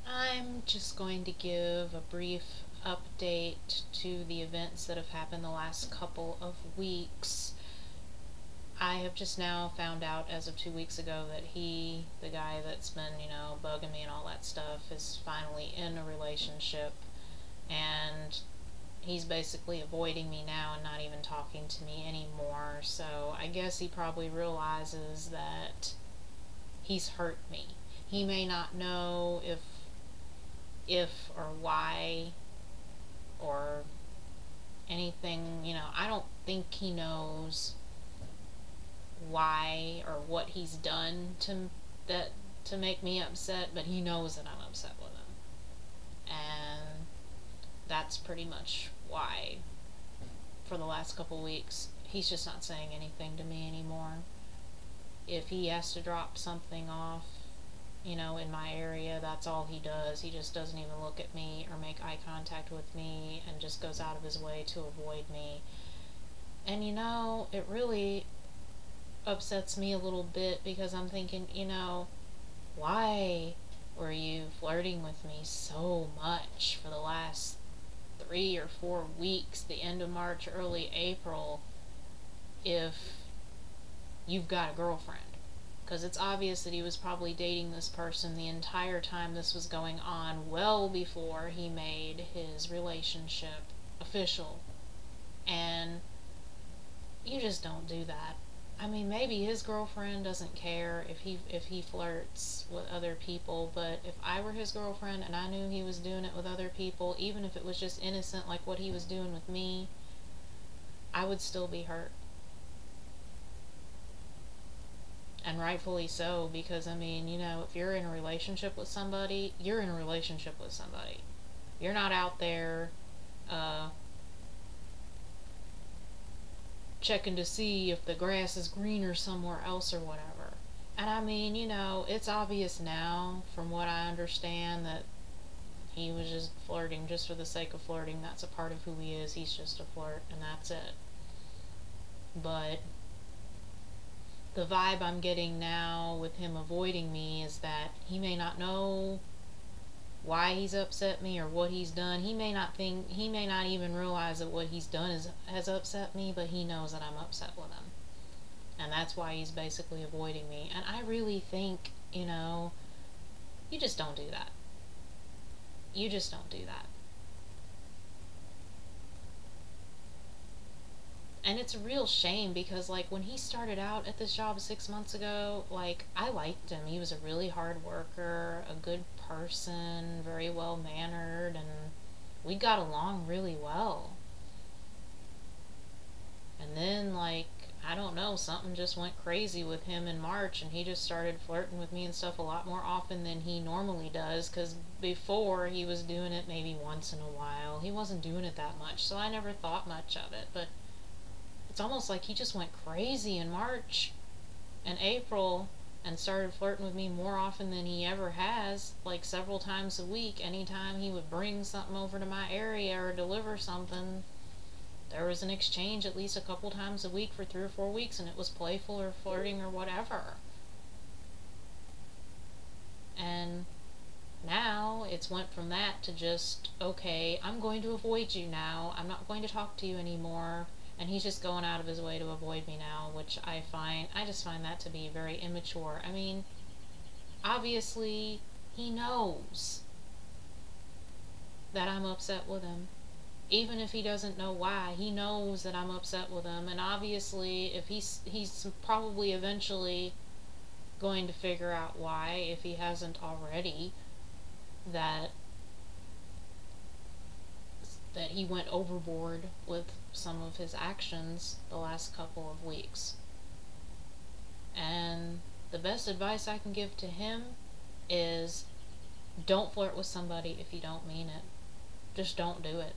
I'm just going to give a brief update to the events that have happened the last couple of weeks. I have just now found out as of 2 weeks ago that the guy that's been, bugging me and all that stuff, is finally in a relationship, and he's basically avoiding me now and not even talking to me anymore. So I guess he probably realizes that he's hurt me. He may not know if or why or anything, I don't think he knows why or what he's done that to make me upset, but he knows that I'm upset with him. And that's pretty much why for the last couple weeks he's just not saying anything to me anymore. If he has to drop something off, in my area, that's all he does. He just doesn't even look at me or make eye contact with me and just goes out of his way to avoid me. And it really upsets me a little bit because I'm thinking, why were you flirting with me so much for the last 3 or 4 weeks, the end of March, early April, if you've got a girlfriend? Because it's obvious that he was probably dating this person the entire time this was going on, well before he made his relationship official. And you just don't do that. I mean, maybe his girlfriend doesn't care if he flirts with other people, but if I were his girlfriend and I knew he was doing it with other people, even if it was just innocent like what he was doing with me, I would still be hurt. And rightfully so, because if you're in a relationship with somebody, you're in a relationship with somebody. You're not out there uh, checking to see if the grass is greener somewhere else or whatever. And it's obvious now, from what I understand, that he was just flirting just for the sake of flirting. That's a part of who he is. He's just a flirt, and that's it. But the vibe I'm getting now with him avoiding me is that he may not know why he's upset me or what he's done. He may not even realize that what he's done has upset me, but he knows that I'm upset with him. And that's why he's basically avoiding me. And I really think, you just don't do that. You just don't do that. And it's a real shame because, like, when he started out at this job 6 months ago, like, I liked him. He was a really hard worker, a good person, very well mannered, and we got along really well. And then, like, I don't know, something just went crazy with him in March, and he just started flirting with me and stuff a lot more often than he normally does, because before he was doing it maybe once in a while. He wasn't doing it that much, so I never thought much of it. But it's almost like he just went crazy in March and April and started flirting with me more often than he ever has, like several times a week. Anytime he would bring something over to my area or deliver something, there was an exchange at least a couple times a week for 3 or 4 weeks, and it was playful or flirting or whatever. And now it's went from that to just, okay, I'm going to avoid you now. I'm not going to talk to you anymore. And he's just going out of his way to avoid me now, which I just find that to be very immature. I mean, obviously he knows that I'm upset with him. Even if he doesn't know why, he knows that I'm upset with him. And obviously, if he's probably eventually going to figure out why, if he hasn't already, that that he went overboard with some of his actions the last couple of weeks. And the best advice I can give to him is, don't flirt with somebody if you don't mean it. Just don't do it.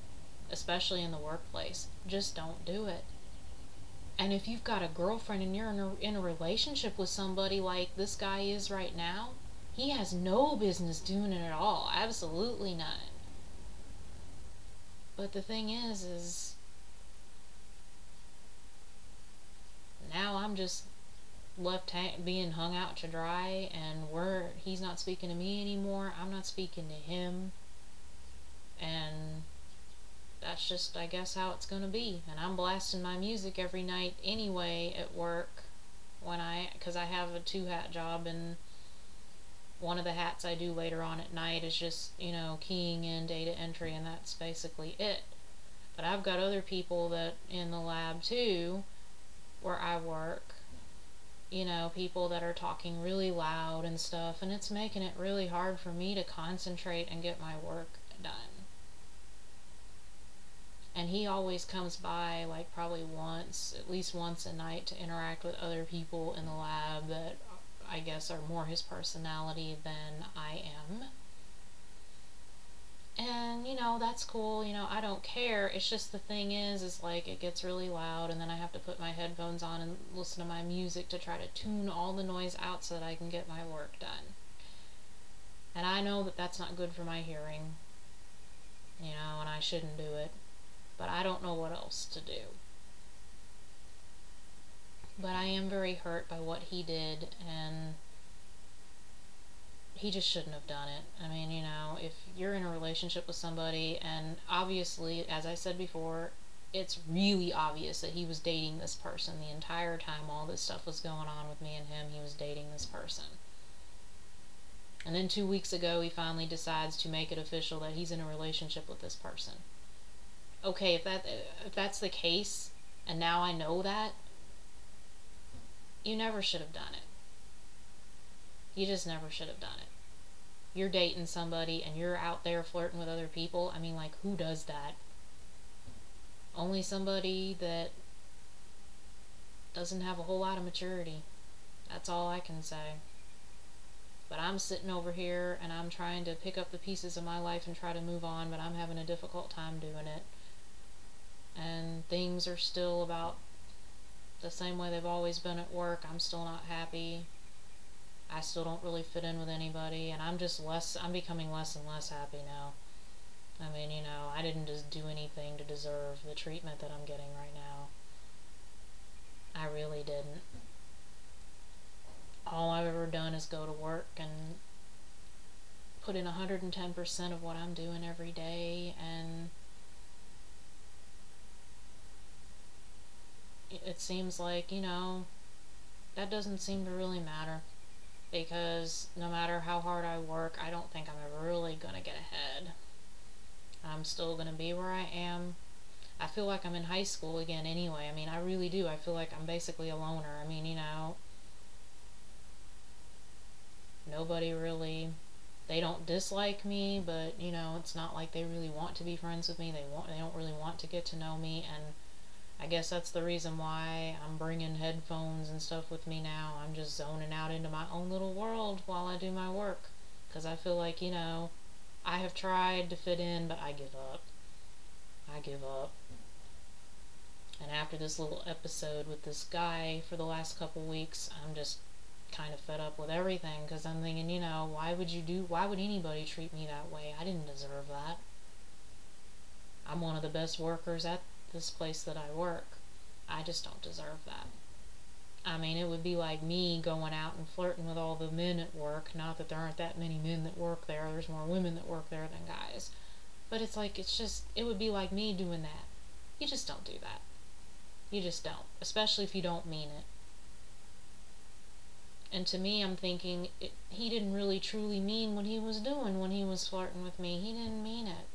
Especially in the workplace. Just don't do it. And if you've got a girlfriend and you're in a relationship with somebody like this guy is right now, he has no business doing it at all. Absolutely none. But the thing is now I'm just being hung out to dry, and he's not speaking to me anymore. I'm not speaking to him, and that's just, I guess, how it's gonna be. And I'm blasting my music every night anyway at work because I have a 2-hat job, and one of the hats I do later on at night is just, keying in data entry, and that's basically it. But I've got other people that in the lab too, where I work, people that are talking really loud and stuff, and it's making it really hard for me to concentrate and get my work done. And he always comes by, like, probably at least once a night, to interact with other people in the lab that I guess are more his personality than I am. And, that's cool, I don't care. It's just the thing is like, it gets really loud, and then I have to put my headphones on and listen to my music to try to tune all the noise out so that I can get my work done. And I know that that's not good for my hearing, and I shouldn't do it. But I don't know what else to do. But I am very hurt by what he did, and he just shouldn't have done it. I mean, if you're in a relationship with somebody, and obviously, as I said before, it's really obvious that he was dating this person the entire time all this stuff was going on with me and him. He was dating this person. And then 2 weeks ago, he finally decides to make it official that he's in a relationship with this person. Okay, if that's the case, and now I know that, you never should have done it. You just never should have done it. You're dating somebody and you're out there flirting with other people. I mean, like, who does that? Only somebody that doesn't have a whole lot of maturity. That's all I can say. But I'm sitting over here and I'm trying to pick up the pieces of my life and try to move on, but I'm having a difficult time doing it. And things are still about the same way they've always been at work. I'm still not happy. I still don't really fit in with anybody, and I'm becoming less and less happy now. I mean, I didn't just do anything to deserve the treatment that I'm getting right now. I really didn't. All I've ever done is go to work and put in 110% of what I'm doing every day, and it seems like, that doesn't seem to really matter, because no matter how hard I work, I don't think I'm ever really gonna get ahead. I'm still gonna be where I am. I feel like I'm in high school again anyway. I mean, I really do. I feel like I'm basically a loner. I mean, nobody really, they don't dislike me, but, it's not like they really want to be friends with me. They don't really want to get to know me, and I guess that's the reason why I'm bringing headphones and stuff with me now. I'm just zoning out into my own little world while I do my work. Because I feel like, I have tried to fit in, but I give up. I give up. And after this little episode with this guy for the last couple weeks, I'm just kind of fed up with everything. Because I'm thinking, why would anybody treat me that way? I didn't deserve that. I'm one of the best workers at this place that I work. I just don't deserve that. I mean, it would be like me going out and flirting with all the men at work. Not that there aren't that many men that work there. There's more women that work there than guys. But it's like, it would be like me doing that. You just don't do that. You just don't. Especially if you don't mean it. And to me, I'm thinking, he didn't really truly mean what he was doing when he was flirting with me. He didn't mean it.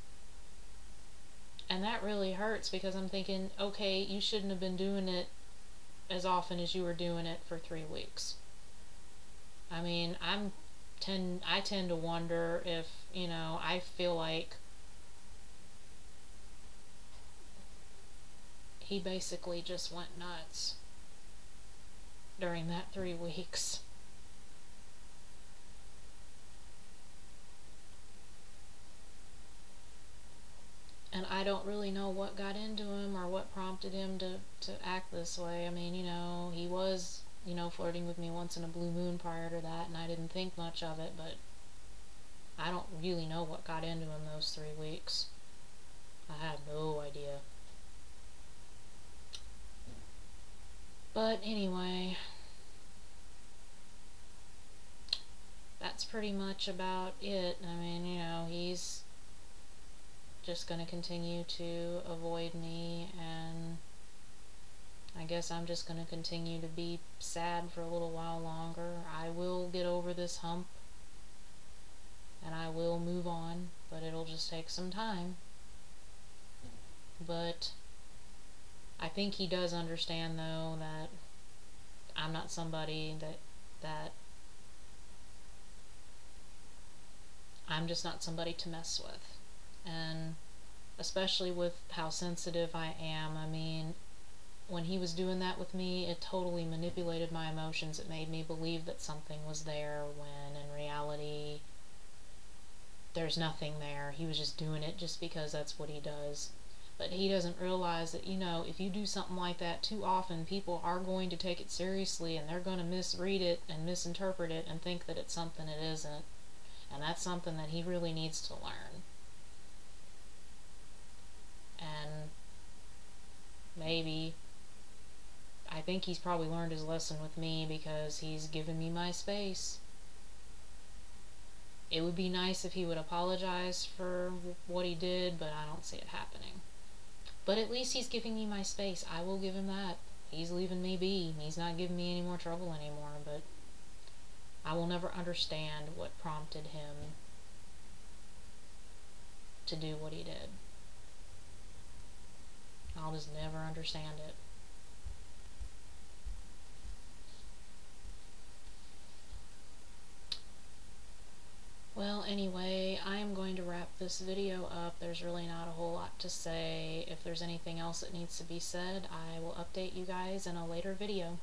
And that really hurts, because I'm thinking, okay, you shouldn't have been doing it as often as you were doing it for 3 weeks. I mean, I tend to wonder if, I feel like he basically just went nuts during that 3 weeks. And I don't really know what got into him or what prompted him to act this way. I mean, he was, flirting with me once in a blue moon prior to that, and I didn't think much of it, but I don't really know what got into him those 3 weeks. I have no idea. But anyway, that's pretty much about it. I mean, you know, he's just going to continue to avoid me, and I guess I'm just going to continue to be sad for a little while longer. I will get over this hump, and I will move on, but it'll just take some time. But I think he does understand, though, that I'm not somebody that I'm just not somebody to mess with. And especially with how sensitive I am, I mean, when he was doing that with me, it totally manipulated my emotions. It made me believe that something was there when in reality there's nothing there. He was just doing it just because that's what he does. But he doesn't realize that, you know, if you do something like that too often, people are going to take it seriously, and they're going to misread it and misinterpret it and think that it's something it isn't. And that's something that he really needs to learn. And maybe, I think he's probably learned his lesson with me, because he's given me my space. It would be nice if he would apologize for what he did, but I don't see it happening. But at least he's giving me my space. I will give him that. He's leaving me be. He's not giving me any more trouble anymore, but I will never understand what prompted him to do what he did. I'll just never understand it. Well, anyway, I am going to wrap this video up. There's really not a whole lot to say. If there's anything else that needs to be said, I will update you guys in a later video.